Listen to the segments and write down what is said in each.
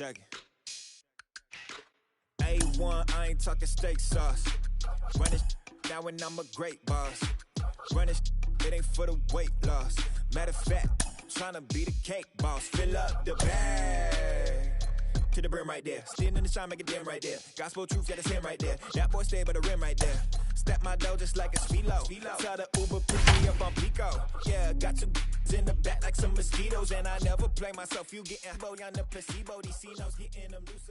Check it. A1, I ain't talking steak sauce. Run it now and I'm a great boss. Run it ain't for the weight loss. Matter of fact, tryna be the cake boss. Fill up the bag to the brim right there. Standing in the shine, make it dim right there. Gospel truth, yeah, that's him right there. That boy stay by the rim right there. Step my dough just like a speedo. Tell the Uber pick me up on Pico. Yeah, got two in the back like some mosquitoes, and I never play myself. You getting low on the placebo. These C-notes getting them loose.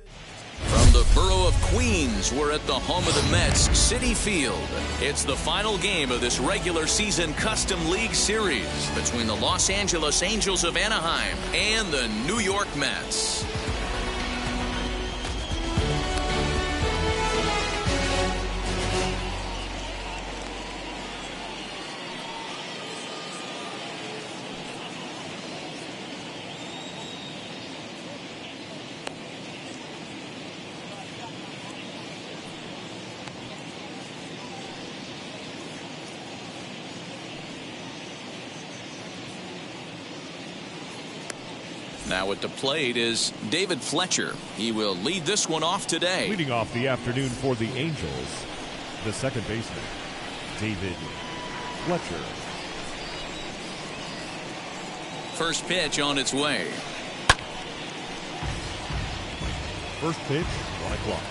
From the borough of Queens, we're at the home of the Mets, Citi Field. It's the final game of this regular season Custom League Series between the Los Angeles Angels of Anaheim and the New York Mets. Now at the plate is David Fletcher. He will lead this one off today. Leading off the afternoon for the Angels, the second baseman, David Fletcher. First pitch on its way. First pitch, 1 o'clock.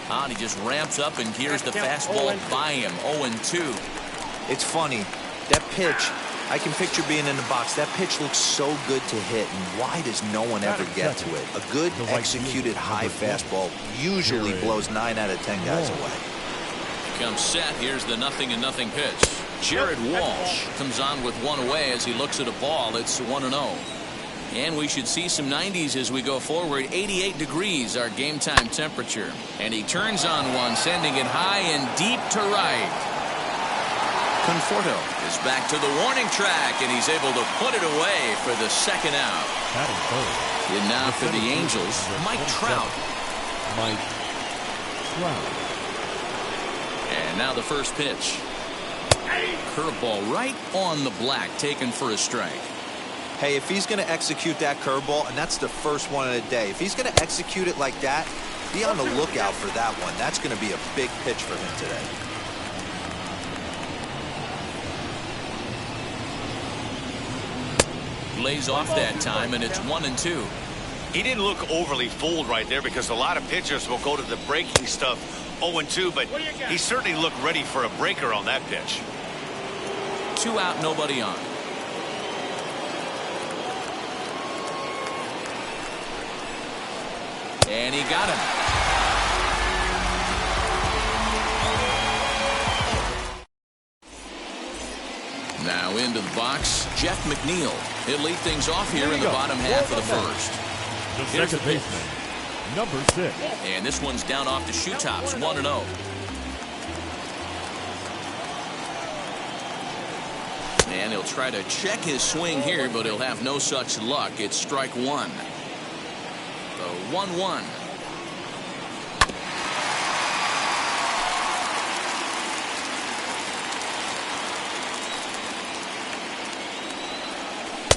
And he just ramps up and gears the fastball by him. 0-2. It's funny, that pitch, I can picture being in the box. That pitch looks so good to hit, and why does no one ever get to it? A good executed high fastball usually blows 9 out of 10 guys away. Comes set. Here's the 0-0 pitch. Jared Walsh comes on with one away as he looks at a ball. It's 1-0. And we should see some 90s as we go forward. 88 degrees our game time temperature. And he turns on one, sending it high and deep to right. Conforto is back to the warning track, and he's able to put it away for the second out. And now for the Angels, Mike Trout. And now the first pitch. Curveball right on the black, taken for a strike. Hey, if he's going to execute that curveball, and that's the first one of the day, if he's going to execute it like that, be on the lookout for that one. That's going to be a big pitch for him today. Lays off that time, and it's 1-2. He didn't look overly fooled right there because a lot of pitchers will go to the breaking stuff 0-2, but he certainly looked ready for a breaker on that pitch. 2 out, nobody on. And he got him. Now into the box, Jeff McNeil. He'll lead things off here in the bottom half of the first. The second baseman, number 6. And this one's down off the shoe tops, 1-0. And he'll try to check his swing here, but he'll have no such luck. It's strike 1. The 1-1.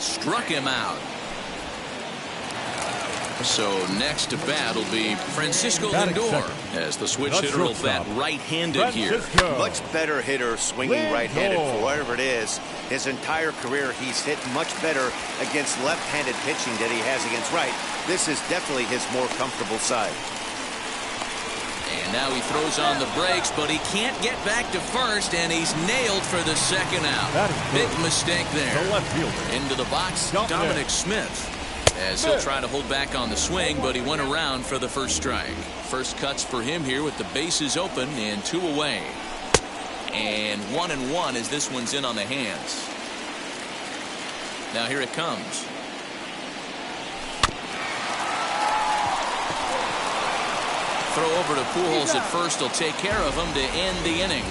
Struck him out. So next to bat will be Francisco Lindor, as the switch hitter will bat right-handed here. Much better hitter swinging right-handed for whatever it is. His entire career he's hit much better against left-handed pitching than he has against right. This is definitely his more comfortable side. And now he throws on the brakes, but he can't get back to first, and he's nailed for the second out. Big mistake there. Into the box, Dominic Smith, as he'll try to hold back on the swing, but he went around for the first strike. First cuts for him here with the bases open and 2 away. And 1-1 as this one's in on the hands. Now here it comes. Throw over to Pujols at first. He'll take care of him to end the inning.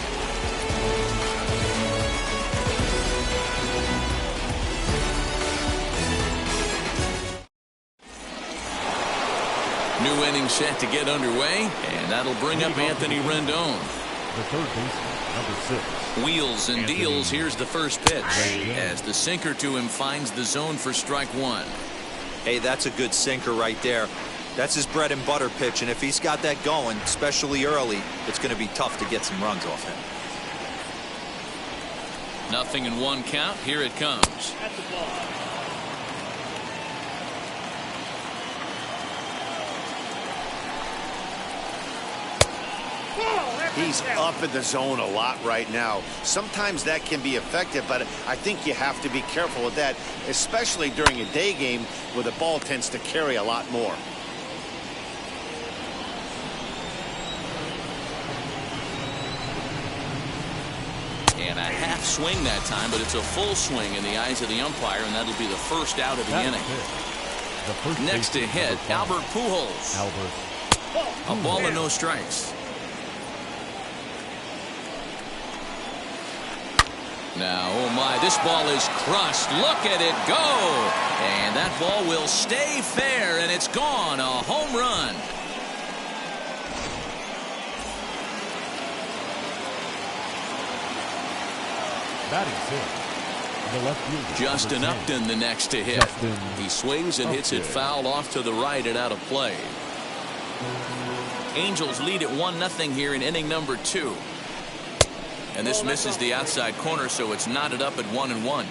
New inning set to get underway, and that'll bring up Anthony Rendon. The third baseman, number 6. Wheels and deals. Here's the first pitch as the sinker to him finds the zone for strike 1. Hey, that's a good sinker right there. That's his bread and butter pitch, and if he's got that going, especially early, it's going to be tough to get some runs off him. 0-1 count. Here it comes. He's up in the zone a lot right now. Sometimes that can be effective, but I think you have to be careful with that, especially during a day game where the ball tends to carry a lot more. And a half swing that time, but it's a full swing in the eyes of the umpire, and that'll be the first out of the inning. Next to hit, Albert Pujols. A ball and no strikes. Now, oh my, this ball is crushed. Look at it go. And that ball will stay fair, and it's gone. A home run. The left fielder, Justin Upton the next to hit. He swings and hits it foul off to the right and out of play. Angels lead at 1-0 here in inning number 2. And this misses the outside corner, so it's knotted up at 1-1.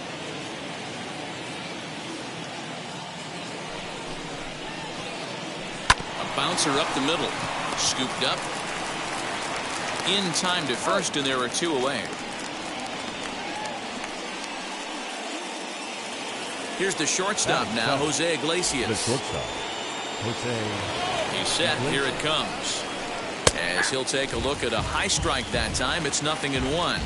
A bouncer up the middle. Scooped up. In time to first, and there are 2 away. Here's the shortstop now, Jose Iglesias. The shortstop, Jose. He's set. Here it comes. As he'll take a look at a high strike that time. It's 0-1.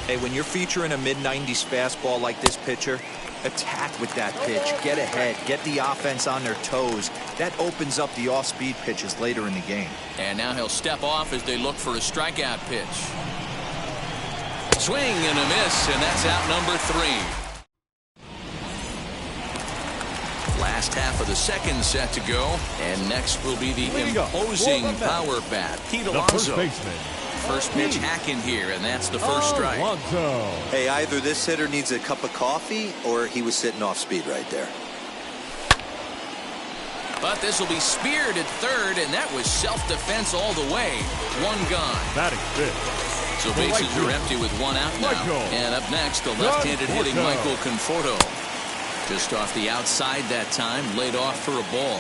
Hey, when you're featuring a mid-90s fastball like this pitcher, attack with that pitch. Get ahead. Get the offense on their toes. That opens up the off-speed pitches later in the game. And now he'll step off as they look for a strikeout pitch. Swing and a miss, and that's out number 3. Last half of the second set to go, and next will be the imposing power bat, Pete Alonso. First pitch hacking here, and that's the first strike. Hey, either this hitter needs a cup of coffee or he was sitting off speed right there. But this will be speared at third, and that was self-defense all the way. 1 gone. Batting fifth. So bases are empty with 1 out now. And up next, the left-handed hitting Michael Conforto. Just off the outside that time, laid off for a ball.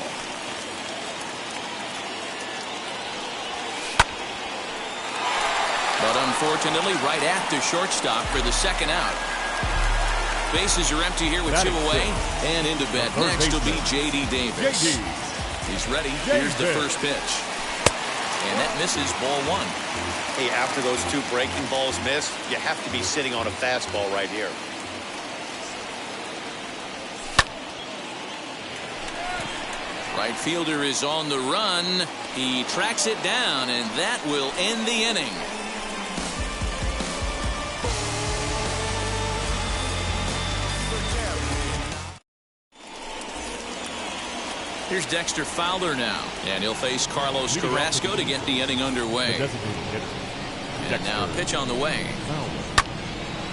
But unfortunately, right at the shortstop for the second out. Bases are empty here with 2 away. And into bat next will be J.D. Davis. He's ready. Here's the first pitch. And that misses ball 1. Hey, after those 2 breaking balls miss, you have to be sitting on a fastball right here. Right fielder is on the run. He tracks it down, and that will end the inning. Here's Dexter Fowler now, and he'll face Carlos Carrasco to get the inning underway. And now a pitch on the way.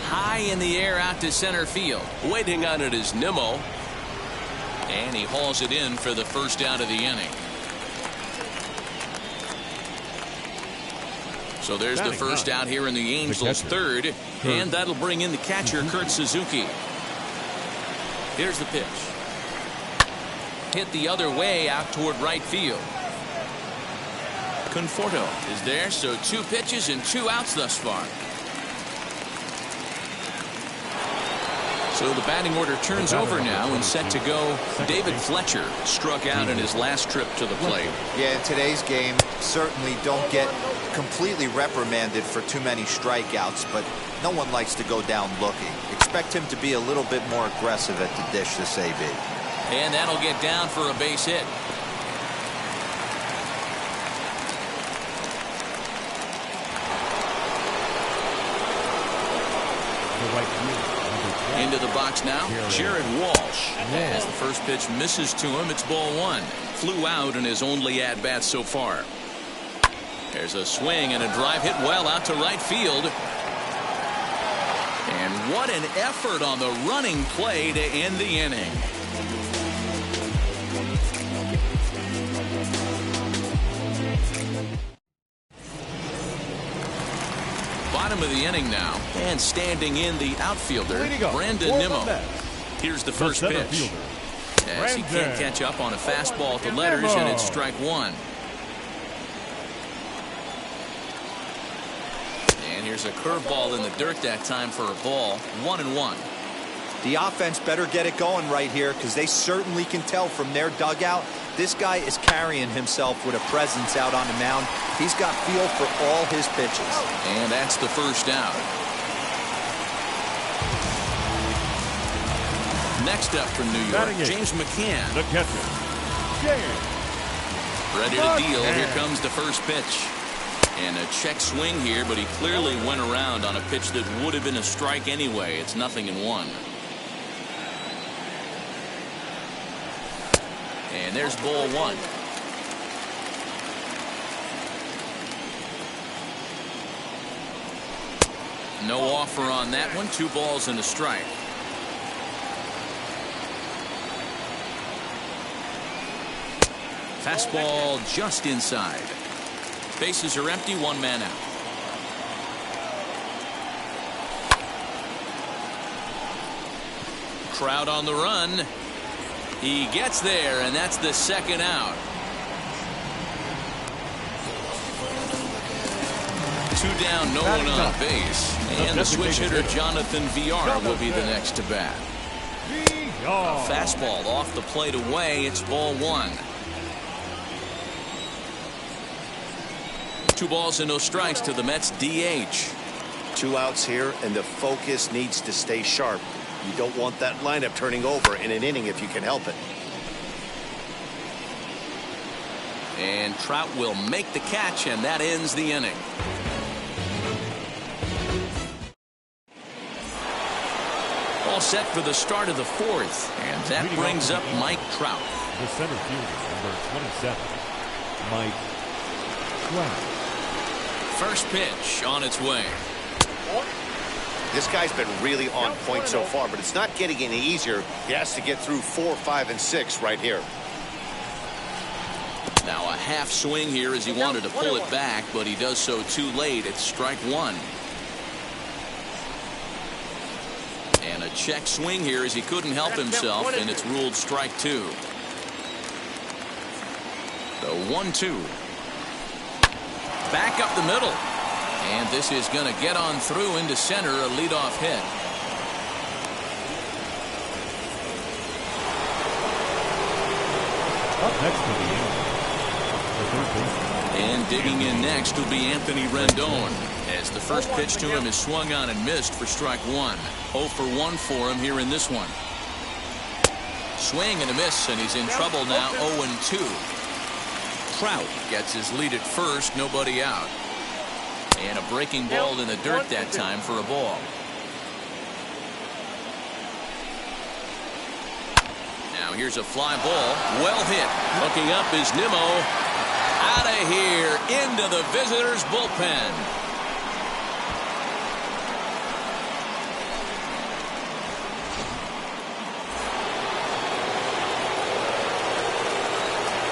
High in the air out to center field. Waiting on it is Nimmo. And he hauls it in for the first out of the inning. So there's the first out here in the Angels' third. And that'll bring in the catcher, Kurt Suzuki. Here's the pitch. Hit the other way out toward right field. Conforto is there, so 2 pitches and 2 outs thus far. So the batting order turns over now and set to go. David Fletcher struck out in his last trip to the plate. Yeah, in today's game, certainly don't get completely reprimanded for too many strikeouts, but no one likes to go down looking. Expect him to be a little bit more aggressive at the dish this AB. And that'll get down for a base hit. Into the box now, Jared Walsh. As the first pitch misses to him, it's ball 1. Flew out in his only at-bat so far. There's a swing and a drive hit well out to right field. And what an effort on the running play to end the inning. Bottom of the inning now, and standing in the outfielder, Brandon Nimmo. Here's the first pitch. As he can't catch up on a fastball at the letters, and it's strike one. And here's a curveball in the dirt that time for a ball. 1-1. The offense better get it going right here, because they certainly can tell from their dugout this guy is carrying himself with a presence out on the mound. He's got feel for all his pitches. And that's the first out. Next up from New York, James McCann. The catcher, James. Ready to deal. Here comes the first pitch. And a check swing here, but he clearly went around on a pitch that would have been a strike anyway. It's 0-1. And there's ball one. No offer on that one. 2 balls and a strike. Fastball just inside. Bases are empty. 1 man out. Crowd on the run. He gets there, and that's the second out. 2 down, no one on base. And the switch hitter Jonathan VR will be the next to bat. A fastball off the plate away. It's ball 1. 2 balls and no strikes to the Mets DH. 2 outs here, and the focus needs to stay sharp. You don't want that lineup turning over in an inning if you can help it. And Trout will make the catch, and that ends the inning. All set for the start of the 4th, and that brings up Mike Trout. The center fielder, number 27, Mike Trout. First pitch on its way. This guy's been really on point so far, but it's not getting any easier. He has to get through 4, 5, and 6 right here. Now a half swing here as he wanted to pull it back, but he does so too late. It's strike 1. And a check swing here as he couldn't help himself, and it's ruled strike 2. The 1-2. Back up the middle. And this is going to get on through into center, a leadoff hit. Up next to the third baseman. And digging in next will be Anthony Rendon, as the first pitch to him is swung on and missed for strike 1. 0 for 1 for him here in this one. Swing and a miss, and he's in trouble now. 0-2. Trout gets his lead at first, nobody out. And a breaking ball in the dirt that time for a ball. Now here's a fly ball. Well hit. Looking up is Nimmo. Out of here into the visitors' bullpen.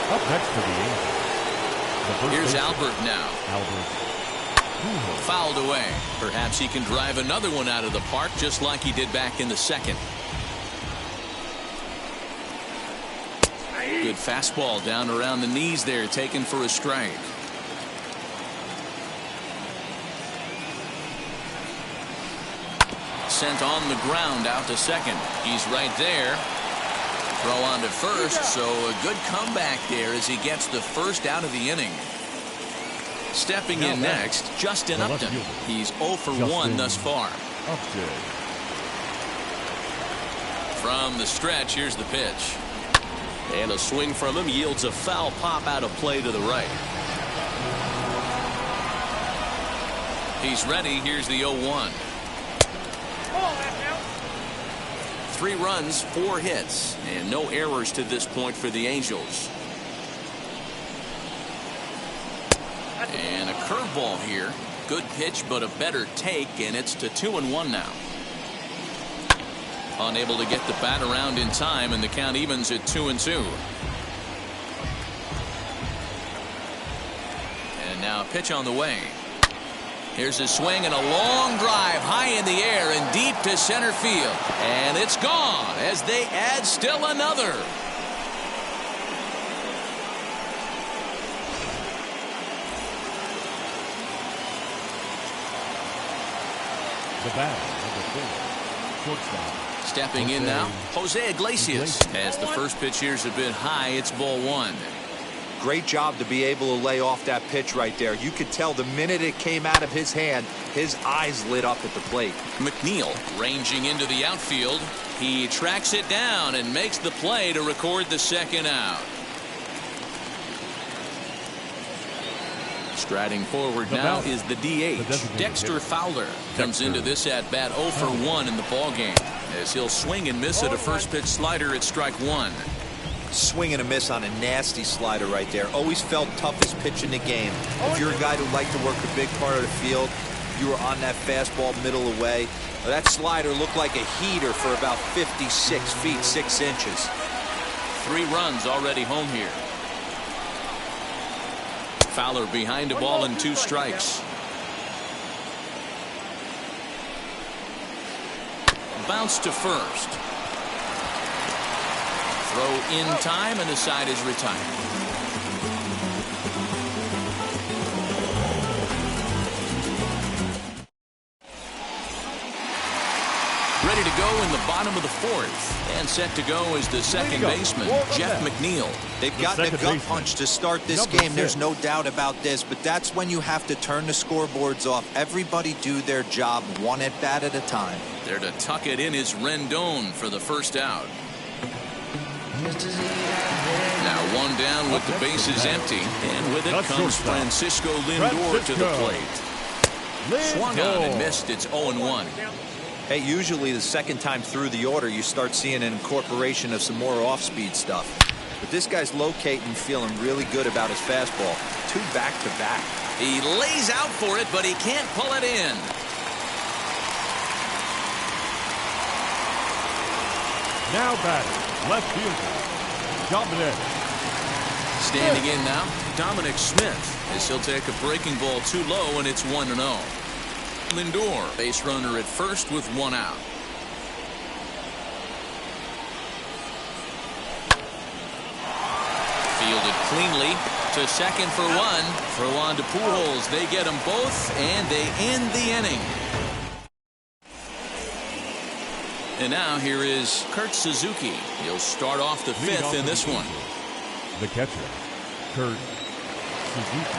Up next to the Angels. Here's Albert now. Albert. Fouled away. Perhaps he can drive another one out of the park just like he did back in the second. Good fastball down around the knees there, taken for a strike. Sent on the ground out to second. He's right there. Throw on to first, so a good comeback there as he gets the first out of the inning. Stepping in next, Justin Upton. He's 0 for 1 thus far. From the stretch, here's the pitch. And a swing from him yields a foul pop out of play to the right. He's ready. Here's the 0-1. 3 runs, 4 hits, and no errors to this point for the Angels. And a curveball here. Good pitch, but a better take, and it's to 2-1 now. Unable to get the bat around in time, and the count evens at 2-2. And now a pitch on the way. Here's a swing and a long drive high in the air and deep to center field. And it's gone as they add still another. The bat, number 4, shortstop. Stepping in now, Jose Iglesias. As the first pitch here's a bit high, it's ball 1. Great job to be able to lay off that pitch right there. You could tell the minute it came out of his hand, his eyes lit up at the plate. McNeil ranging into the outfield. He tracks it down and makes the play to record the second out. Striding forward now is the DH. Dexter Fowler comes into this at bat 0 for 1 in the ball game, as he'll swing and miss at a first pitch slider at strike 1. Swing and a miss on a nasty slider right there. Always felt toughest pitch in the game. If you're a guy who liked to work a big part of the field, you were on that fastball middle away. That slider looked like a heater for about 56 feet 6 inches. 3 runs already home here. Fowler behind a ball and 2 strikes. Bounce to first. Throw in time, and the side is retired. Ready to go in the bottom of the 4th, and set to go is the second baseman, Jeff McNeil. They've gotten a gut punch to start this game. There's no doubt about this, but that's when you have to turn the scoreboards off. Everybody do their job one at bat at a time. There to tuck it in is Rendon for the first out. Now 1 down with the bases empty, and with it comes Francisco Lindor to the plate. Swung on and missed. It's 0-1. Hey, usually the second time through the order, you start seeing an incorporation of some more off-speed stuff. But this guy's locating, feeling really good about his fastball. 2 back-to-back. He lays out for it, but he can't pull it in. Now batting, left fielder, Dominic. Standing in now, Dominic Smith, as he'll take a breaking ball too low, and it's 1-0. Lindor, base runner at first with 1 out. Fielded cleanly to second for 1. Throw on to Pujols. They get them both, and they end the inning. And now here is Kurt Suzuki. He'll start off the 5th in this one. The catcher, Kurt Suzuki.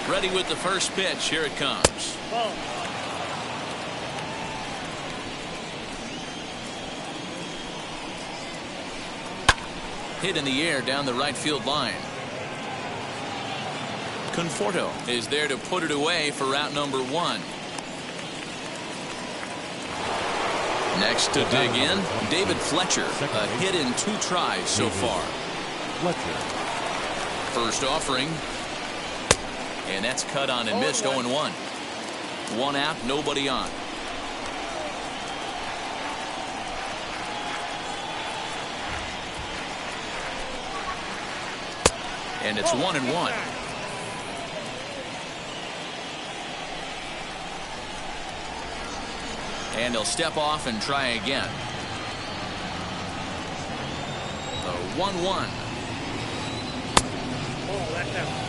Ready with the first pitch. Here it comes. Ball. Hit in the air down the right field line. Conforto is there to put it away for out number 1. Next to dig in, David Fletcher. A hit in 2 tries so far. Fletcher. First offering. And that's cut on and missed. 0-1. 1 out, nobody on. And it's 1-1. And he'll step off and try again. The 1-1. Oh, that's out.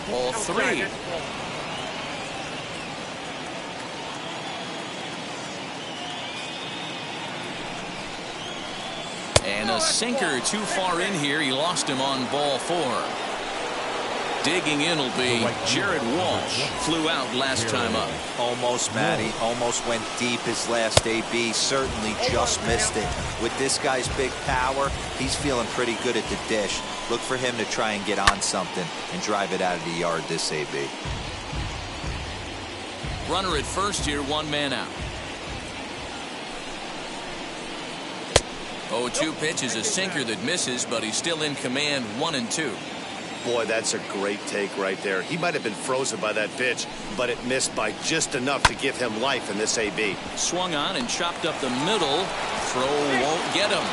Ball 3. And a sinker too far in here. He lost him on ball 4. Digging in will be Jared Walsh. Flew out last time up. Almost, Matty. Almost went deep his last AB. Certainly just missed it. With this guy's big power, he's feeling pretty good at the dish. Look for him to try and get on something and drive it out of the yard this AB. Runner at first here, 1 man out. 0-2 pitch is a sinker that misses, but he's still in command, 1-2. Boy, that's a great take right there. He might have been frozen by that pitch, but it missed by just enough to give him life in this AB. Swung on and chopped up the middle. Throw won't get him.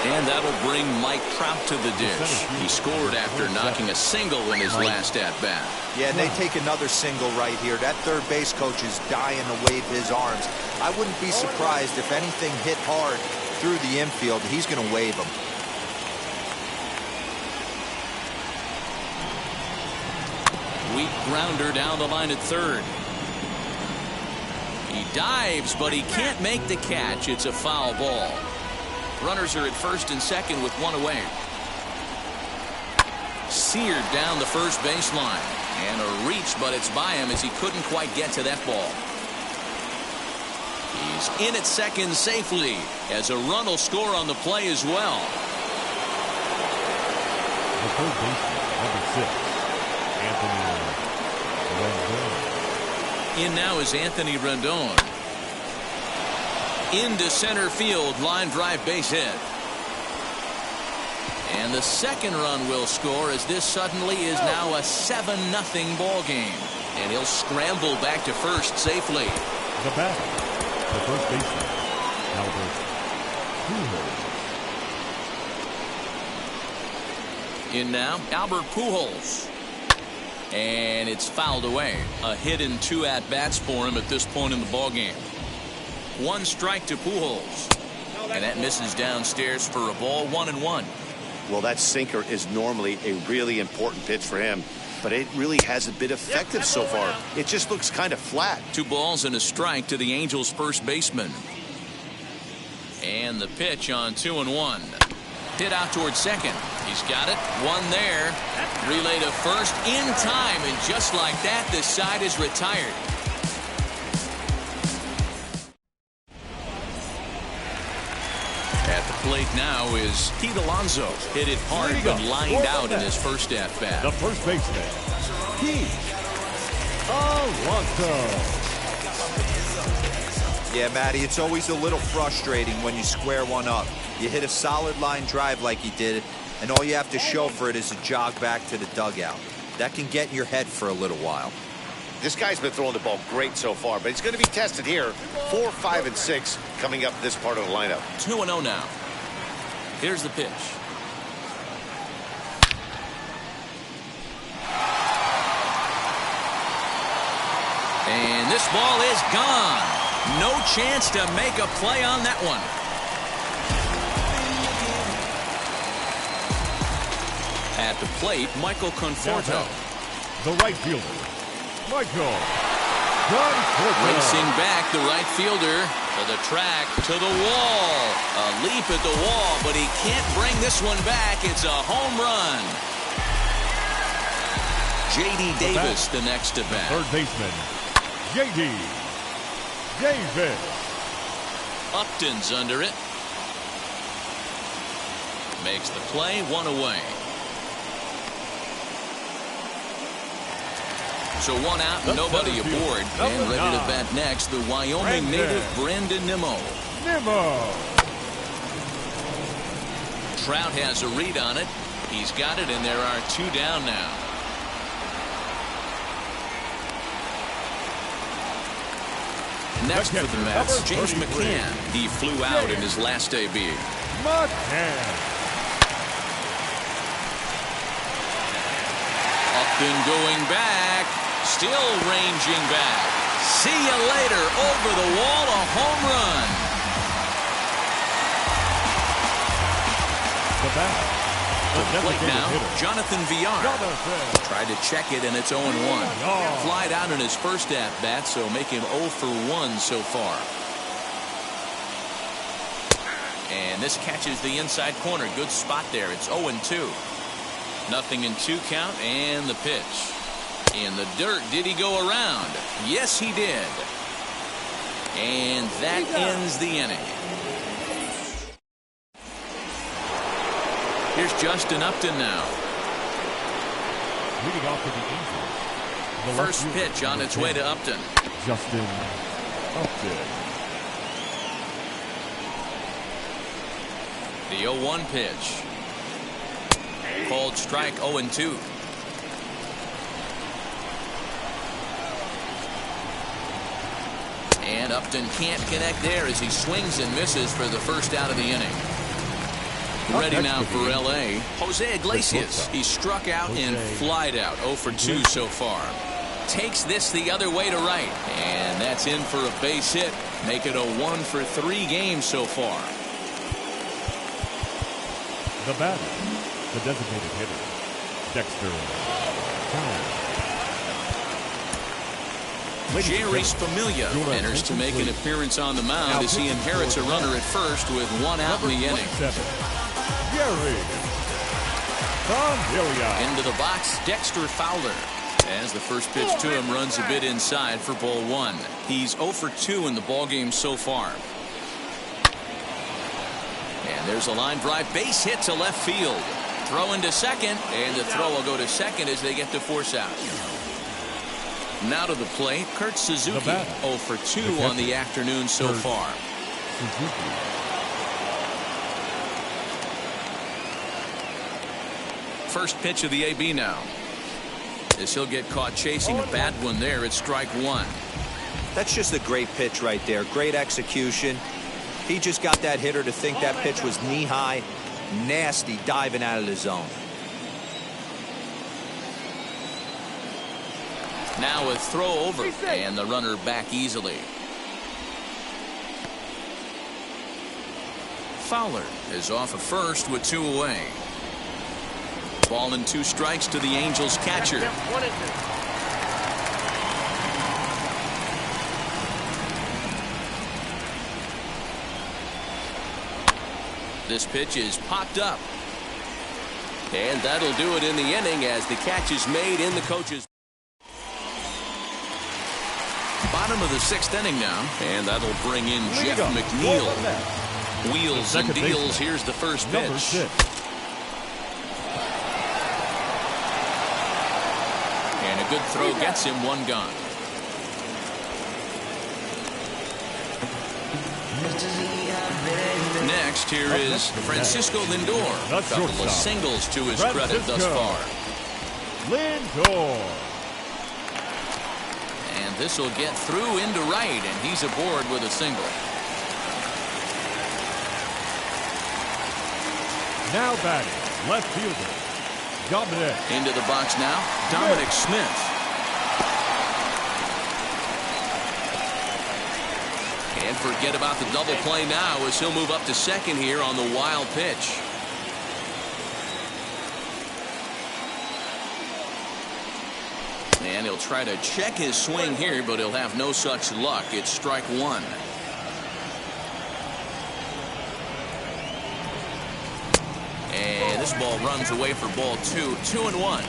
And that'll bring Mike Trout to the dish. He scored after knocking a single in his last at-bat. Yeah, and they take another single right here. That third base coach is dying to wave his arms. I wouldn't be surprised if anything hit hard through the infield. He's going to wave them. Weak grounder down the line at third. He dives, but he can't make the catch. It's a foul ball. Runners are at first and second with one away. Seared down the first baseline. And a reach, but it's by him as he couldn't quite get to that ball. He's in at second safely as a run will score on the play as well. The third baseman, number 6, Anthony Rendon. In now is Anthony Rendon. Into center field, line drive base hit. And the second run will score as this suddenly is now a 7-0 ball game. And he'll scramble back to first safely. The batter, the first baseman, Albert Pujols. In now, Albert Pujols. And it's fouled away. A hit in 2 at-bats for him at this point in the ball game. 1 strike to Pujols. And that misses downstairs for a ball, 1-1. Well, that sinker is normally a really important pitch for him, but it really hasn't been effective so far. It just looks kind of flat. 2 balls and a strike to the Angels' first baseman. And the pitch on 2-1. Hit out towards second. He's got it. 1 there. Relay to first in time, and just like that, this side is retired. At the plate now is Pete Alonso. Hit it hard but lined out in his first at-bat. The first baseman, Pete Alonso. Yeah, Matty, it's always a little frustrating when you square one up. You hit a solid line drive like he did, and all you have to show for it is a jog back to the dugout. That can get in your head for a little while. This guy's been throwing the ball great so far, but he's going to be tested here. 4, 5, and 6 coming up this part of the lineup. 2-0 now. Here's the pitch. And this ball is gone. No chance to make a play on that one. At the plate, Michael Conforto. The right fielder, Michael Conforto. Racing back, the right fielder to the track, to the wall. A leap at the wall, but he can't bring this one back. It's a home run. J.D. Davis, the next to bat. Third baseman, J.D. Davis. Upton's under it. Makes the play, 1 away. So 1 out, nobody aboard. And ready to bat next, the Wyoming native Brandon Nimmo. Trout has a read on it. He's got it, and there are 2 down now. Next for the Mets, James McCann. He flew out in his last AB. Upton going back. Still ranging back. See you later. Over the wall, a home run. The plate now, Jonathan Villar. Tried to check it, and it's 0-1. Flied out in his first at-bat, so make him 0 for 1 so far. And this catches the inside corner. Good spot there. It's 0-2. 0-2 count, and the pitch. In the dirt. Did he go around? Yes, he did. And that ends the inning. Here's Justin Upton now. Leading off for the Angels. First pitch on its way to Upton. Justin Upton. The 0-1 pitch. Called strike 0-2. And Upton can't connect there as he swings and misses for the first out of the inning. Ready now for L.A. Jose Iglesias. He struck out and flied out. 0 for 2 so far. Takes this the other way to right. And that's in for a base hit. Make it a 1 for 3 games so far. The batter, the designated hitter, Dexter Fowler. Jeurys Familia enters to make an appearance on the mound as he inherits a runner at first with 1 out in the inning. Jeurys Familia. Into the box, Dexter Fowler. As the first pitch to him runs a bit inside for ball 1. He's 0 for 2 in the ballgame so far. And there's a line drive base hit to left field. Throw into second, and the throw will go to second as they get to force out. Now to the plate, Kurt Suzuki. 0 for 2 on the afternoon so far. First pitch of the AB now. As he'll get caught chasing a bad one there at strike 1. That's just a great pitch right there. Great execution. He just got that hitter to think that pitch was knee-high. Nasty diving out of the zone. Now a throw over, and the runner back easily. Fowler is off of first with 2 away. Ball and 2 strikes to the Angels catcher. This pitch is popped up. And that'll do it in the inning as the catch is made in the coach's. Bottom of the 6th inning now, and that'll bring in Jeff McNeil. Wheels and deals. Here's the first pitch. And a good throw gets him 1 gone. Next, here is Francisco Lindor. A couple of singles to his credit thus far. Lindor. And this will get through into right, and he's aboard with a single. Now batting, left fielder, Dominic. Into the box now, Dominic Smith. And forget about the double play now as he'll move up to second here on the wild pitch. And he'll try to check his swing here, but he'll have no such luck. It's strike 1. And this ball runs away for ball 2. 2-1.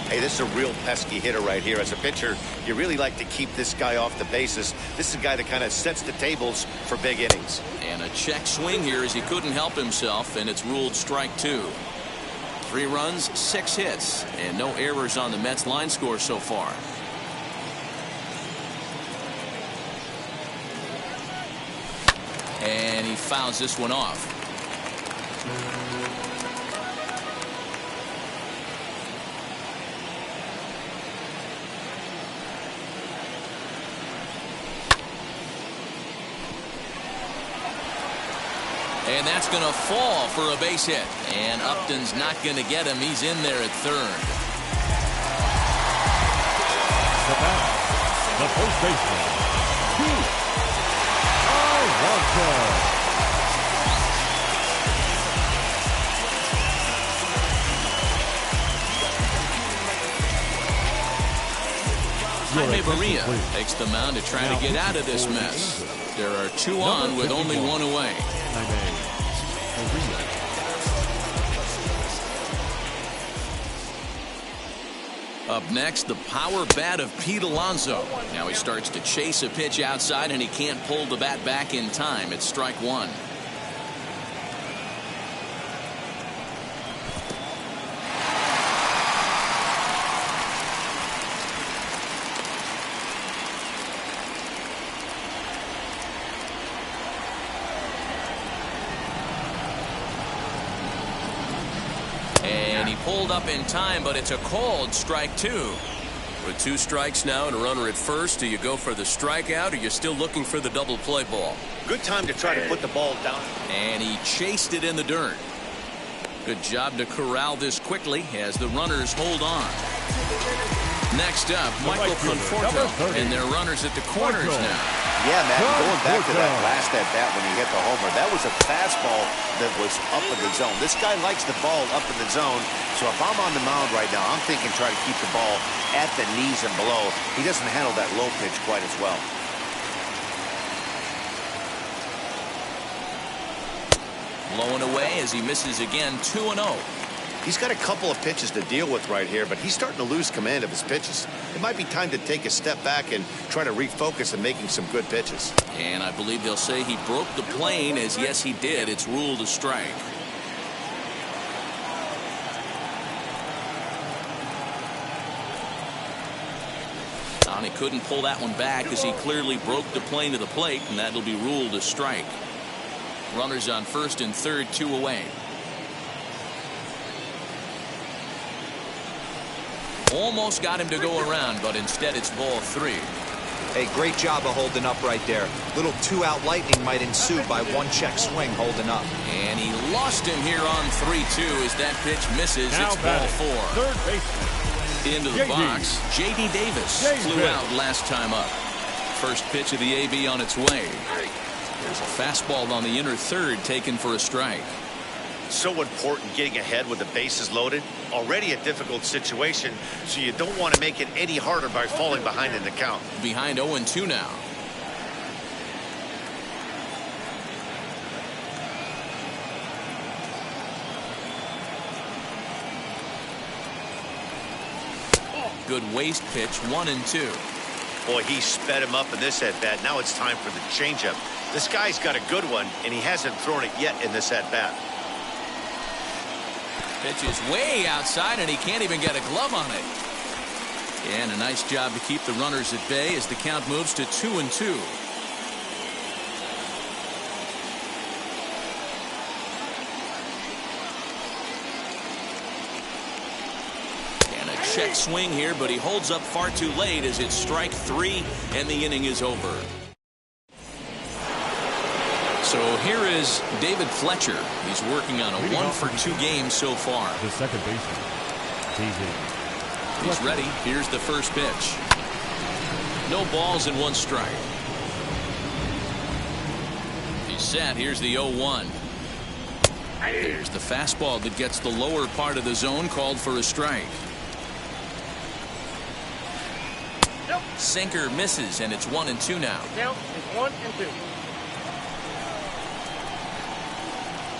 Hey, this is a real pesky hitter right here. As a pitcher, you really like to keep this guy off the bases. This is a guy that kind of sets the tables for big innings. And a check swing here as he couldn't help himself, and it's ruled strike 2. 3 runs, 6 hits, and no errors on the Mets line score so far. And he fouls this one off. And that's going to fall for a base hit. And Upton's not going to get him. He's in there at third. The first baseman, Jaime Barria takes the mound to try to get out of this mess. There are 2 on with only 1 away. Up next, the power bat of Pete Alonso. Now he starts to chase a pitch outside, and he can't pull the bat back in time. It's strike 1. pulled up in time, but it's a called strike two. With 2 strikes now and a runner at first, do you go for the strikeout, or you're still looking for the double play ball? Good time to try to put the ball down. And he chased it in the dirt. Good job to corral this quickly as the runners hold on. Next up, Michael Conforto, and their runners at the corners now. Yeah, Matt, going back to that last at-bat when he hit the homer, that was a fastball that was up in the zone. This guy likes the ball up in the zone, so if I'm on the mound right now, I'm thinking try to keep the ball at the knees and below. He doesn't handle that low pitch quite as well. Blowing away as he misses again, 2-0. He's got a couple of pitches to deal with right here, but he's starting to lose command of his pitches. It might be time to take a step back and try to refocus on making some good pitches. And I believe they'll say he broke the plane, as yes, he did. It's ruled a strike. And he couldn't pull that one back as he clearly broke the plane to the plate, and that'll be ruled a strike. Runners on first and third, 2 away. Almost got him to go around, but instead it's ball 3. Hey, great job of holding up right there. Little 2-out lightning might ensue by 1 check swing holding up. And he lost him here on 3-2 as that pitch misses. Now it's ball 4. Third baseman. Into the box, J.D. Davis flew out last time up. First pitch of the AB on its way. There's a fastball on the inner third taken for a strike. So important getting ahead with the bases loaded. Already a difficult situation, so you don't want to make it any harder by falling behind in the count. Behind 0-2 now. Good waist pitch, 1-2. Boy, he sped him up in this at-bat. Now it's time for the changeup. This guy's got a good one, and he hasn't thrown it yet in this at-bat. Pitch is way outside, and he can't even get a glove on it. And a nice job to keep the runners at bay as the count moves to 2-2. And a check swing here, but he holds up far too late as it's strike 3, and the inning is over. So here is David Fletcher. He's working on a 1-for-2 game so far. The second baseman, David. He's ready. Here's the first pitch. No balls and 1 strike. He's set. Here's the 0-1. There's the fastball that gets the lower part of the zone, called for a strike. Sinker misses, and it's 1-2 now. Count is 1-2.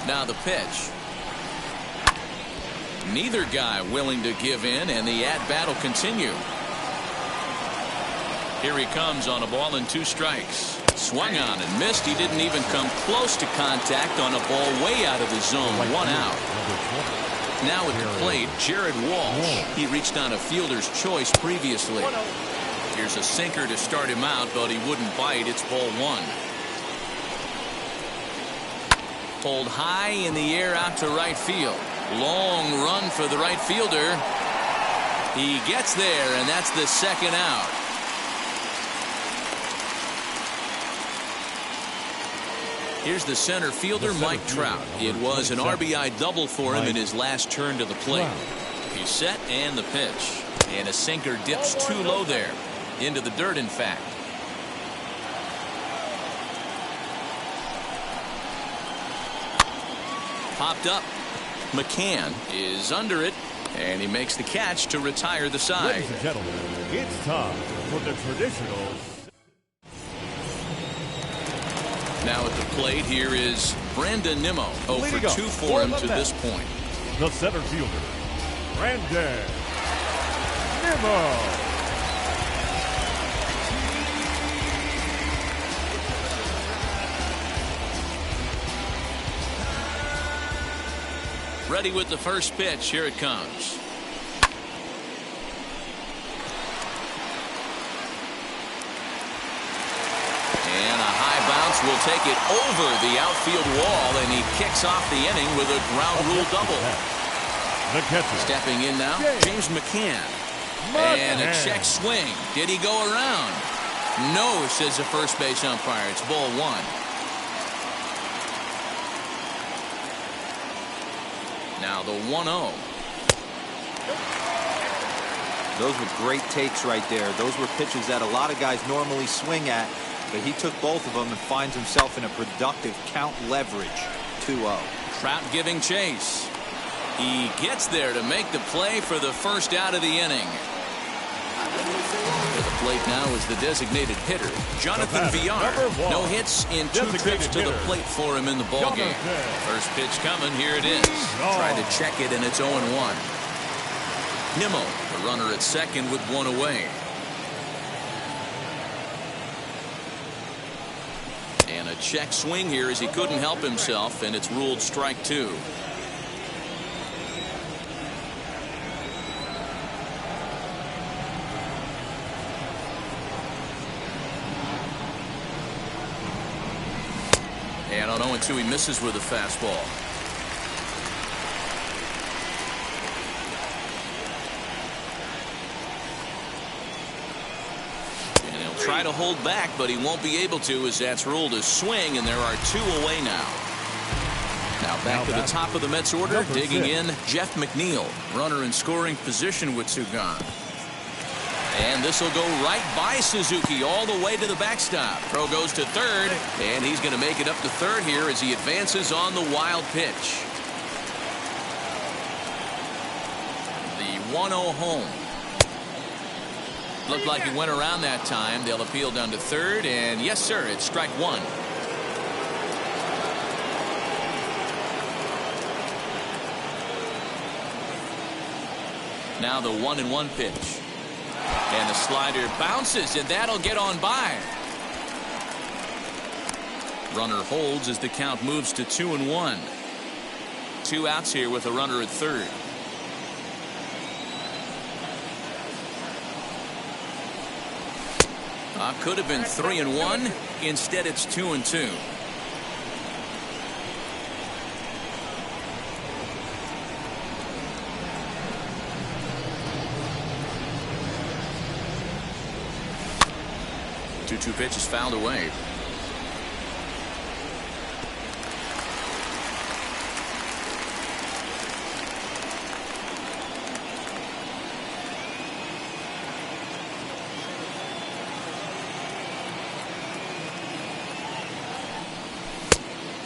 Now the pitch. Neither guy willing to give in, and the at-bat will continue. Here he comes on a ball and 2 strikes. Swung on and missed. He didn't even come close to contact on a ball way out of the zone. 1 out. Now at the plate, Jared Walsh. He reached on a fielder's choice previously. Here's a sinker to start him out, but he wouldn't bite. It's ball 1. Pulled high in the air out to right field. Long run for the right fielder. He gets there, and that's the 2nd out. Here's the center fielder, Mike Trout. It was an RBI double for him in his last turn to the plate. He's set, and the pitch. And a sinker dips too low there. Into the dirt, in fact. Popped up. McCann is under it, and he makes the catch to retire the side. Ladies and gentlemen, it's time for the traditional. Now at the plate, here is Brandon Nimmo. 0-for-2 for him to this point. The center fielder, Brandon Nimmo. Ready with the first pitch. Here it comes. And a high bounce will take it over the outfield wall, and he kicks off the inning with a ground rule double. The catcher. Stepping in now, James McCann. And a check swing. Did he go around? No, says the first base umpire. It's ball one. Now the 1-0. Those were great takes right there. Those were pitches that a lot of guys normally swing at, but he took both of them and finds himself in a productive count leverage. 2-0. Trout giving chase. He gets there to make the play for the first out of the inning. To the plate now is the designated hitter, Jonathan Villar. No hits in 2 trips to the plate for him in the ballgame. First pitch coming. Here it is. Try to check it, and it's 0-1. Nimmo, the runner at second with 1 away. And a check swing here as he couldn't help himself, and it's ruled strike 2. And on 0-2, he misses with a fastball. And he'll try to hold back, but he won't be able to, as that's ruled a swing, and there are 2 away now. Now back to the top of the Mets order, digging in, Jeff McNeil. Runner in scoring position with 2 gone. And this will go right by Suzuki all the way to the backstop. Throw goes to third, and he's going to make it up to third here as he advances on the wild pitch. The 1-0 home. Looked like he went around that time. They'll appeal down to third, and yes, sir, it's strike 1. Now the 1-1 pitch. And the slider bounces, and that'll get on by. Runner holds as the count moves to 2-1. 2 outs here with a runner at third. Could have been 3-1. Instead, it's 2-2. Two pitches fouled away.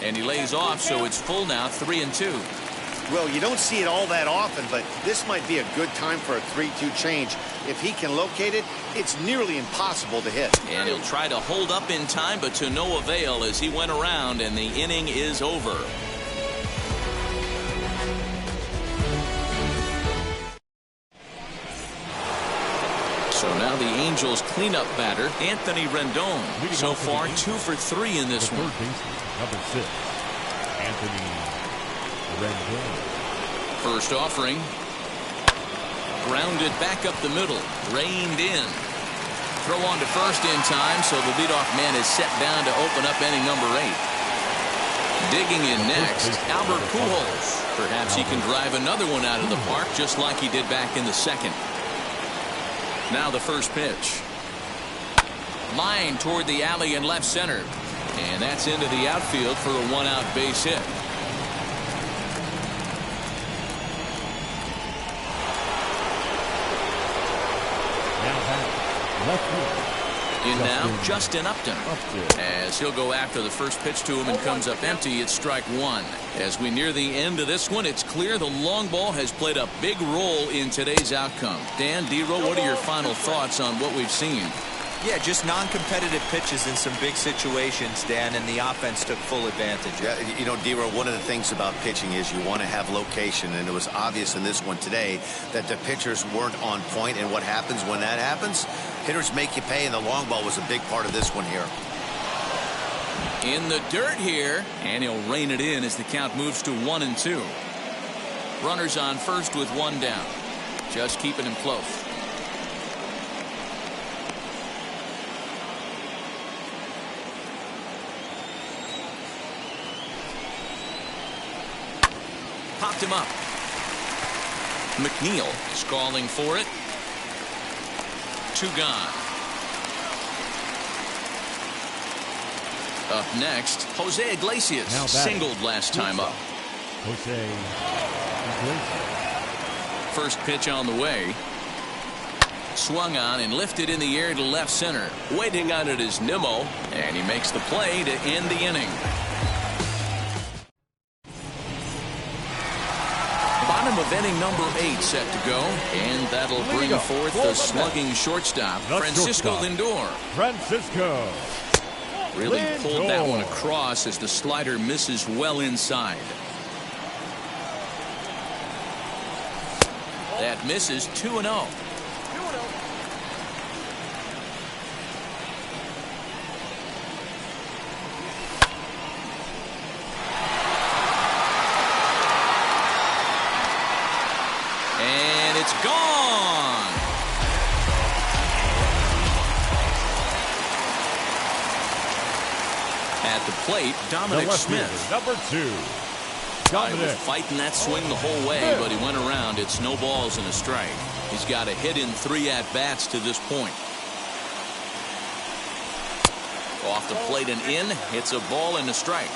And he lays off, so it's full now, 3-2. Well, you don't see it all that often, but this might be a good time for a 3-2 change. If he can locate it, it's nearly impossible to hit. And he'll try to hold up in time, but to no avail as he went around, and the inning is over. So now the Angels cleanup batter, Anthony Rendon. So far, 2 for 3 in this one. Number 6, Anthony Rendon. First offering. Grounded back up the middle. Reined in. Throw on to first in time, so the leadoff man is set down to open up inning number 8. Digging in next, Albert Pujols. Perhaps he can drive another one out of the park, just like he did back in the second. Now the first pitch. Line toward the alley in left center. And that's into the outfield for a 1-out base hit. In now, Justin Upton. As he'll go after the first pitch to him and comes up empty, it's strike 1. As we near the end of this one, it's clear the long ball has played a big role in today's outcome. Dan, D-Row, what are your final thoughts on what we've seen? Yeah, just non-competitive pitches in some big situations, Dan, and the offense took full advantage. Yeah, you know, D-Row, one of the things about pitching is you want to have location, and it was obvious in this one today that the pitchers weren't on point, and what happens when that happens? Hitters make you pay, and the long ball was a big part of this one here. In the dirt here, and he'll rein it in as the count moves to 1-2. Runners on first with 1 down. Just keeping him close. Popped him up. McNeil is calling for it. 2 gone. Up next, Jose Iglesias singled last time up. Jose Iglesias. First pitch on the way. Swung on and lifted in the air to left center. Waiting on it is Nimmo. And he makes the play to end the inning. Bottom of inning number 8 set to go. And that'll bring forth the slugging shortstop, Francisco Lindor. Francisco. Really pulled that one across as the slider misses well inside. That misses 2-0. And it's gone. At the plate, Dominic Smith. Number 2. He was fighting that swing the whole way, but he went around. It's no balls and a strike. He's got a hit in 3 at-bats to this point. Off the plate and in. It's a ball and a strike.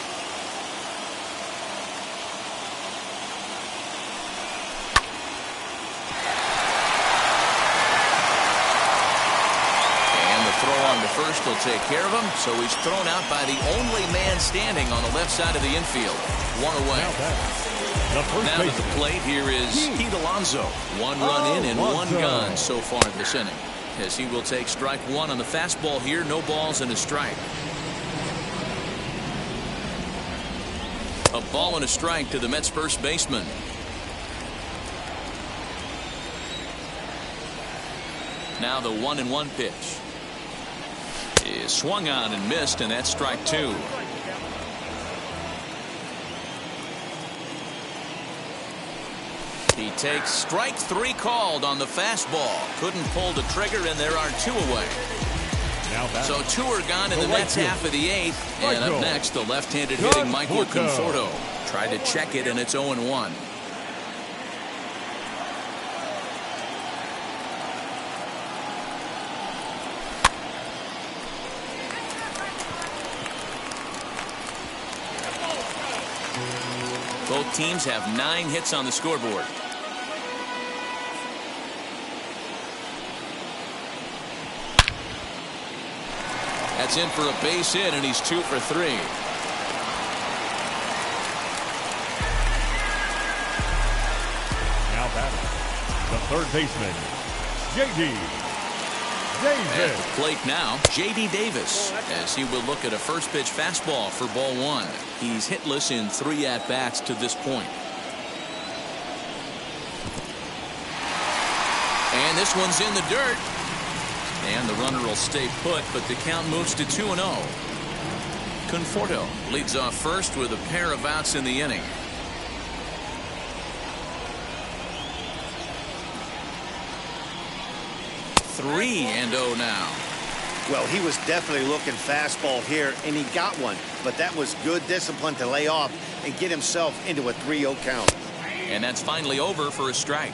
First will take care of him, so he's thrown out by the only man standing on the left side of the infield. 1 away. Now to the plate, here is Pete Alonso. 1 run in and 1 gone so far this inning, as he will take strike 1 on the fastball here. No balls and a strike. A ball and a strike to the Mets first baseman. Now the 1-1 pitch. Is swung on and missed, and that's strike 2. He takes strike 3 called on the fastball. Couldn't pull the trigger, and there are 2 away. So 2 are gone in the Mets half of the 8th. And up next, the left-handed hitting Michael Conforto. Tried to check it, and it's 0-1. Both teams have 9 hits on the scoreboard. That's in for a base hit, and he's 2 for 3. Now batting, the third baseman, J.D. Davis. At the plate now, J.D. Davis, as he will look at a first pitch fastball for ball 1. He's hitless in 3 at-bats to this point. And this one's in the dirt. And the runner will stay put, but the count moves to 2-0. Conforto leads off first with a pair of outs in the inning. 3-0 now. Well, he was definitely looking fastball here, and he got one. But that was good discipline to lay off and get himself into a 3-0 count. And that's finally over for a strike.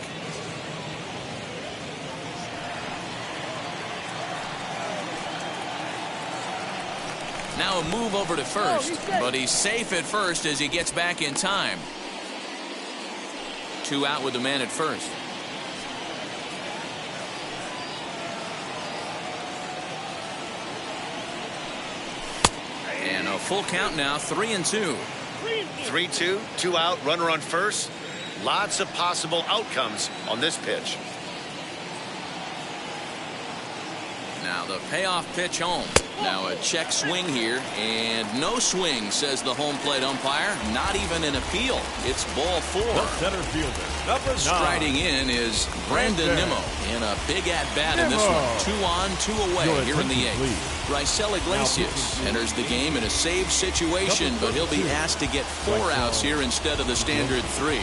Now a move over to first, but he's safe at first as he gets back in time. 2 out with the man at first. And a full count now, 3-2. 3-2, 2 out, runner on first. Lots of possible outcomes on this pitch. Now the payoff pitch home. Now a check swing here, and no swing, says the home plate umpire. Not even an appeal. It's ball 4. The center fielder, number 9. Striding in is Brandon Nimmo in a big at-bat in this one. 2 on, 2 away here in the 8th. Raisel Iglesias enters the game in a save situation, but he'll be asked to get 4 outs here instead of the standard 3.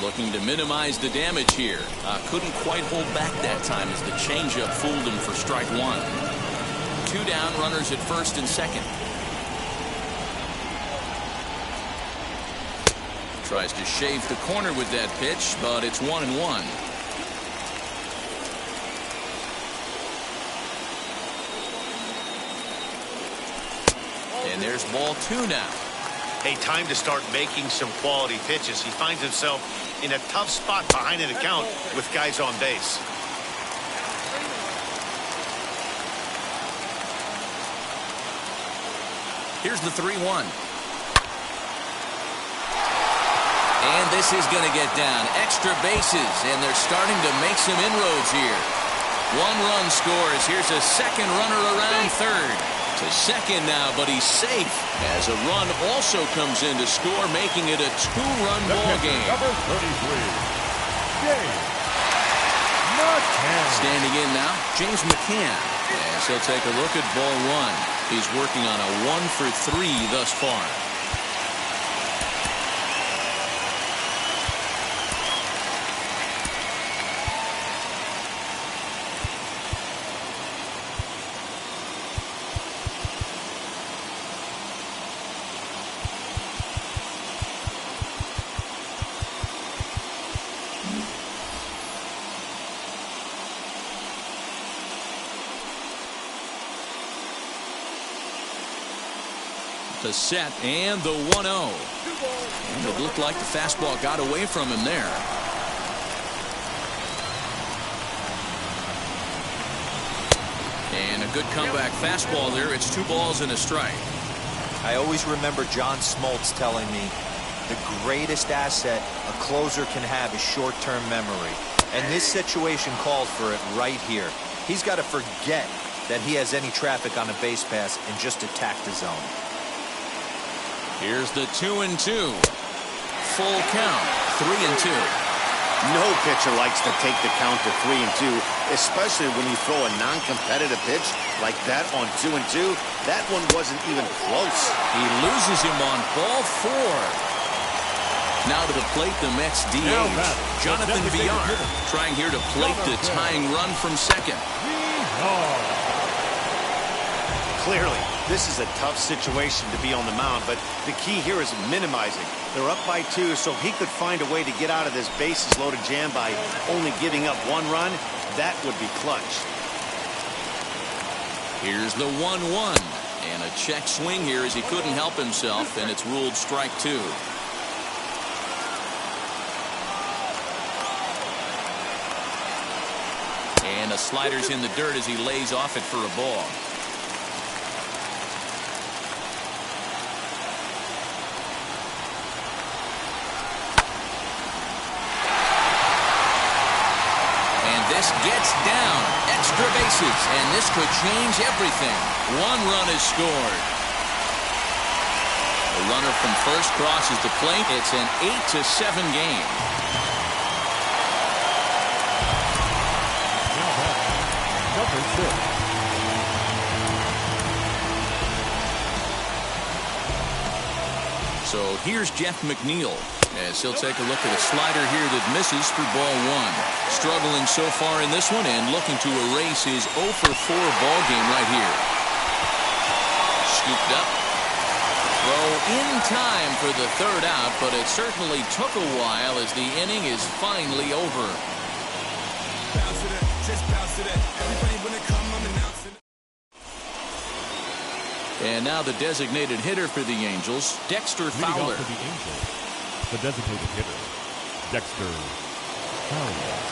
Looking to minimize the damage here. Couldn't quite hold back that time as the changeup fooled him for strike 1. 2 down, runners at first and second. Tries to shave the corner with that pitch, but it's 1-1. And there's ball 2 now. Hey, time to start making some quality pitches. He finds himself in a tough spot behind an account with guys on base. Here's the 3-1. And this is going to get down. Extra bases, and they're starting to make some inroads here. 1 run scores. Here's a second runner around third. To second now, but he's safe as a run also comes in to score, making it a 2-run ball game. Number 33, James McCann. Standing in now, James McCann. As he'll take a look at ball 1. He's working on a 1-for-3 thus far. The set and the 1-0. And it looked like the fastball got away from him there. And a good comeback fastball there. It's 2 balls and a strike. I always remember John Smoltz telling me the greatest asset a closer can have is short-term memory. And this situation calls for it right here. He's got to forget that he has any traffic on a base pass and just attack the zone. Here's the 2-2. Full count, 3-2. No pitcher likes to take the count to 3-2, especially when you throw a non-competitive pitch like that on 2-2. That one wasn't even close. He loses him on ball 4. Now to the plate, the Mets DH, Jonathan Villar, trying here to plate the tying run from second. Clearly, this is a tough situation to be on the mound, but the key here is minimizing. They're up by 2, so he could find a way to get out of this bases-loaded jam by only giving up 1 run. That would be clutch. Here's the 1-1, and a check swing here as he couldn't help himself, and it's ruled strike 2. And a slider's in the dirt as he lays off it for a ball. Gets down, extra bases, and this could change everything. 1 run is scored. The runner from first crosses the plate. It's an 8-7 game. Number 6. So here's Jeff McNeil as he'll take a look at a slider here that misses for ball 1. Struggling so far in this one and looking to erase his 0-for-4 ball game right here. Scooped up. Throw in time for the 3rd out, but it certainly took a while as the inning is finally over. And now the designated hitter for the Angels, Dexter Fowler. For the Angels, the designated hitter, Dexter Fowler.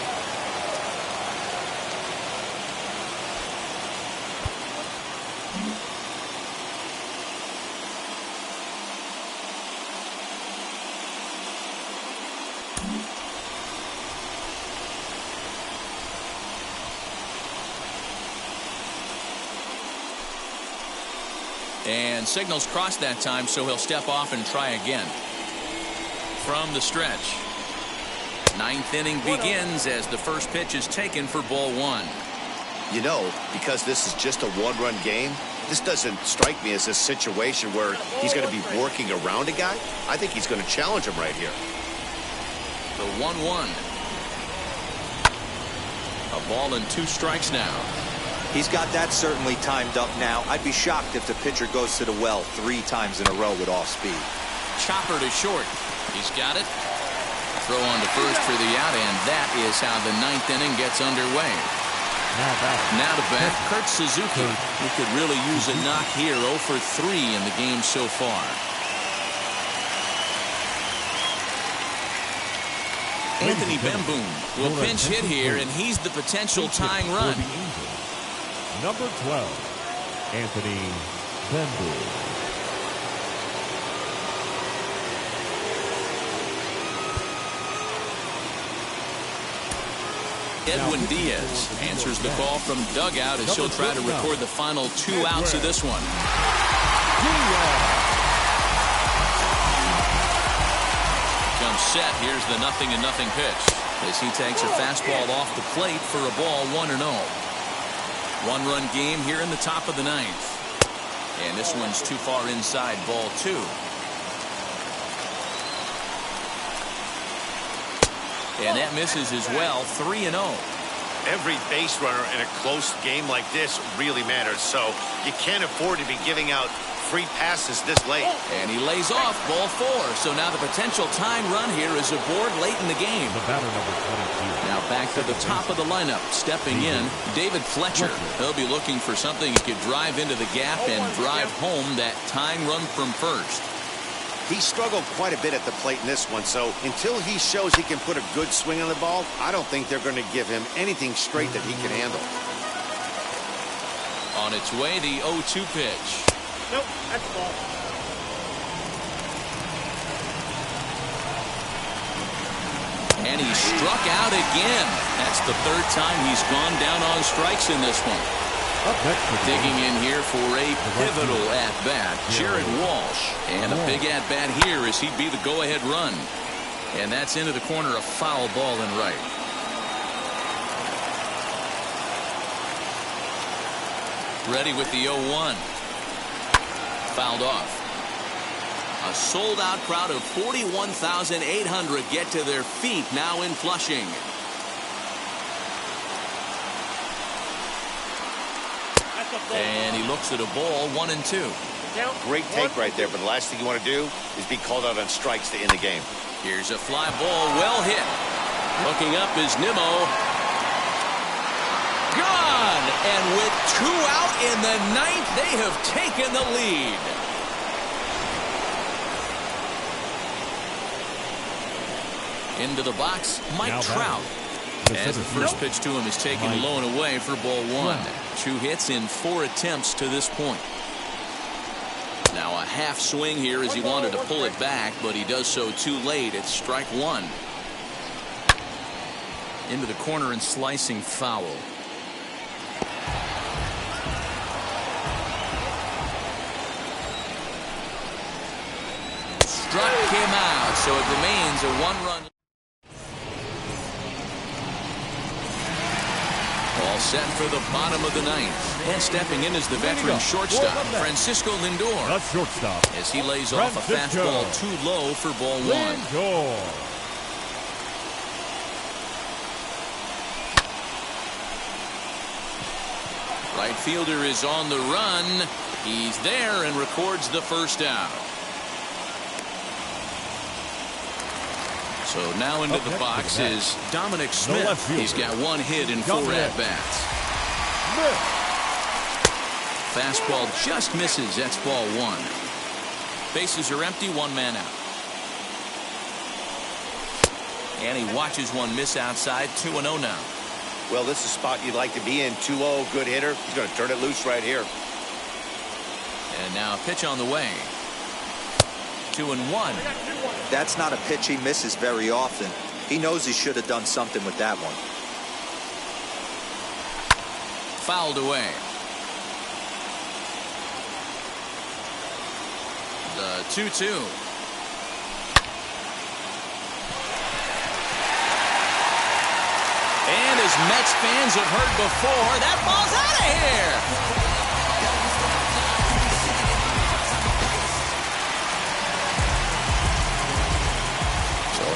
And signals crossed that time, so he'll step off and try again. From the stretch. 9th inning begins as the first pitch is taken for ball 1. You know, because this is just a 1-run game, this doesn't strike me as a situation where he's going to be working around a guy. I think he's going to challenge him right here. The 1-1. A ball and 2 strikes now. He's got that certainly timed up now. I'd be shocked if the pitcher goes to the well 3 times in a row with off speed. Chopper to short. He's got it. Throw on to first for the out, and that is how the 9th inning gets underway. Now to bat, Kurt Suzuki, who could really use a knock here. 0 for 3 in the game so far. Anthony Bemboom will pinch hit here, and he's the potential tying run. Number 12, Anthony Bemboom. Edwin Diaz answers the call from dugout as he'll try to record the final 2 outs of this one. Comes set. Here's the 0-0 pitch as he takes a fastball off the plate for a ball 1-0. 1-run game here in the top of the 9th. And this one's too far inside, ball 2. And that misses as well. 3-0. Every base runner in a close game like this really matters, so you can't afford to be giving out free passes this late. And he lays off, ball 4. So now the potential tying run here is aboard late in the game. The batter, number 22. Now back to the top of the lineup. Stepping in, David Fletcher. He'll be looking for something he could drive into the gap and drive home that tying run from first. He struggled quite a bit at the plate in this one, so until he shows he can put a good swing on the ball, I don't think they're going to give him anything straight that he can handle. On its way, the 0-2 pitch. Nope, that's the ball. And he struck out again. That's the 3rd time he's gone down on strikes in this one. Digging in here for a pivotal at-bat, Jared Walsh. And a big at-bat here as he'd be the go-ahead run. And that's into the corner, a foul ball in right. Ready with the 0-1. Fouled off. A sold-out crowd of 41,800 get to their feet now in Flushing. And he looks at a ball, 1-2. Great take right there, but the last thing you want to do is be called out on strikes to end the game. Here's a fly ball, well hit. Looking up is Nimmo. Gone! And with 2 out in the 9th, they have taken the lead. Into the box, Mike Trout. As the first pitch to him is taken low and away for ball 1. 2 hits in 4 attempts to this point. Now a half swing here as he wanted to pull it back, but he does so too late. It's strike 1. Into the corner and slicing foul. Struck him out, so it remains a 1-run. All set for the bottom of the 9th. And stepping in is the veteran shortstop, Francisco Lindor. The shortstop. As he lays off a fastball too low for ball 1. Lindor. Right fielder is on the run. He's there and records the first out. So now into the box is Dominic Smith. He's got 1 hit in 4 at-bats. Fastball just misses. That's ball 1. Bases are empty, 1 man out. And he watches one miss outside. 2-0 now. Well, this is a spot you'd like to be in. 2-0, good hitter. He's going to turn it loose right here. And now a pitch on the way. 2-1. That's not a pitch he misses very often. He knows he should have done something with that one. Fouled away. The 2-2. And as Mets fans have heard before, that ball's out of here.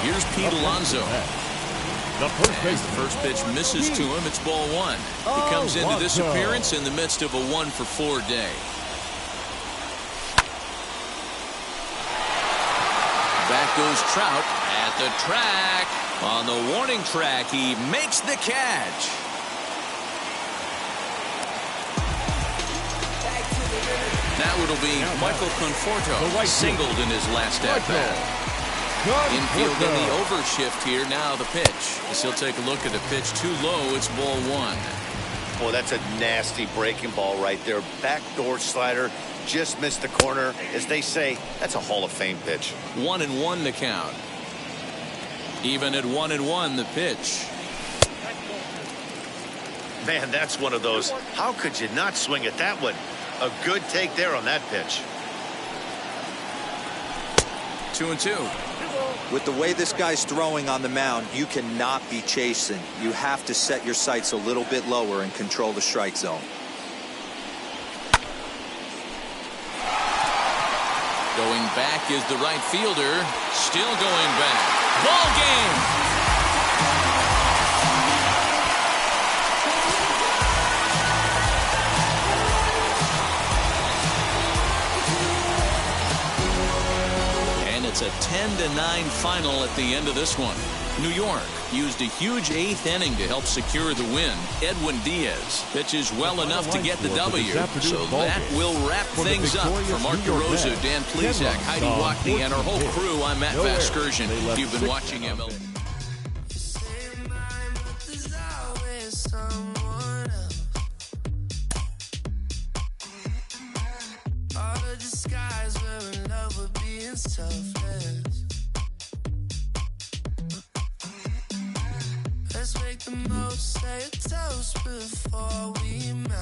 Here's Pete Alonso. The first base. The first pitch misses to him. It's ball 1. He comes into this appearance in the midst of a 1-for-4 day. Back goes Trout at the track. On the warning track, he makes the catch. Now it'll be Michael Conforto, singled in his last at-bat. Infield in the overshift here. Now the pitch. As he'll take a look at the pitch too low. It's ball one. Boy, that's a nasty breaking ball right there. Backdoor slider. Just missed the corner. As they say, that's a Hall of Fame pitch. 1-1 the count. Even at 1-1 the pitch. Man, that's one of those. How could you not swing at that one? A good take there on that pitch. 2-2. With the way this guy's throwing on the mound, you cannot be chasing. You have to set your sights a little bit lower and control the strike zone. Going back is the right fielder. Still going back. Ball game. It's a 10-9 final at the end of this one. New York used a huge 8th inning to help secure the win. Edwin Diaz pitches well enough to get the W. So that will wrap things up. For Mark DeRosa, Dan Plesac, Heidi Wackney, and our whole crew, I'm Matt Vasgersian. You've been watching MLB. Let's make the most, say a toast before we met.